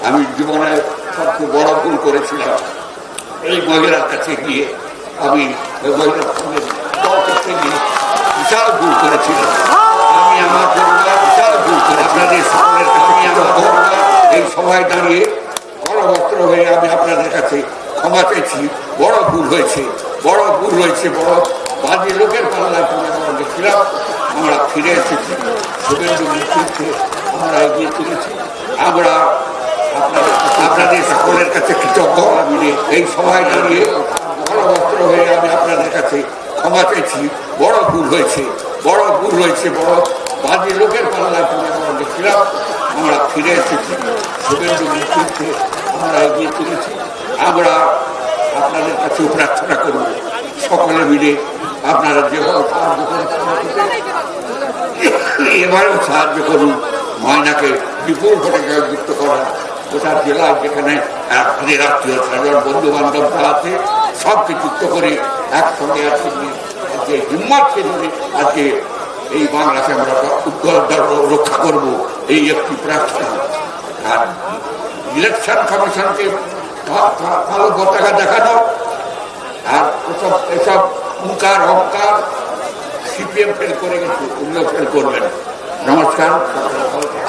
আমি জীবনে সবচেয়ে বড় ভুল করেছিলাম এই মহিলার কাছে গিয়ে। আমি ওই মহিলার সঙ্গে করতে গিয়ে বিশাল ভুল করেছিলাম। আমি আমার পরিবার বিশাল ভুল করে আপনাদের সকলের কাছে আমার পরিবার এই সভায় দাঁড়িয়ে গণবস্ত্র হয়ে আমি আপনাদের কাছে ক্ষমা চাইছি। বড় ভুল হয়েছে, বড় ভুল হয়েছে, বড় বাজে লোকের পাল্লায় পড়ে আমরা দেখছিলাম। আমরা ফিরে এসেছি, শুভেন্দু নেতৃত্বে আমরা এগিয়ে চলেছি। আমরা আপনাদের সকলের কাছে কৃতজ্ঞ। আমি এই সভায় দাঁড়িয়ে গণবস্ত্র হয়ে আমি আপনাদের কাছে ক্ষমা চাইছি। বড় ভুল হয়েছে, বড় ভুল হয়েছে, বড় বাজে লোকের পাল্লায় পড়ে আমরা দেখছিলাম। আমরা ফিরে এসেছি, শুভেন্দু নেতৃত্বে আমরা এগিয়ে চলেছি। আমরা আপনাদের কাছে প্রার্থনা করব সকলে মিলে আপনারা যেভাবে সাহায্য করেছেন এবারেও সাহায্য করুন। ময়নাকে বিপুল ভোটে জয়যুক্ত করা গোটা জেলায় যেখানে আমাদের আত্মীয় স্বজন বন্ধু বান্ধবরা আছে সবকে যুক্ত করে একসঙ্গে আছে যে হিম্মতকে ধরে আজকে এই বাংলাকে আমরা রক্ষা করব এই একটি প্রার্থনা। আর ইলেকশন কমিশনকে ভালো পতাকা দেখানো আর এসব হুঙ্কার অহংকার সিপিএম ফেল করে গেছে, উনিও ফেল করবেন। নমস্কার।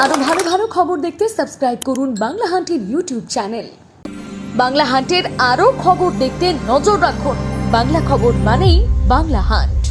আরো ভালো ভালো খবর দেখতে সাবস্ক্রাইব করুন বাংলা হান্টের ইউটিউব চ্যানেল। বাংলা হান্টের আরো খবর দেখতে নজর রাখুন। বাংলা খবর মানেই বাংলা হান্ট।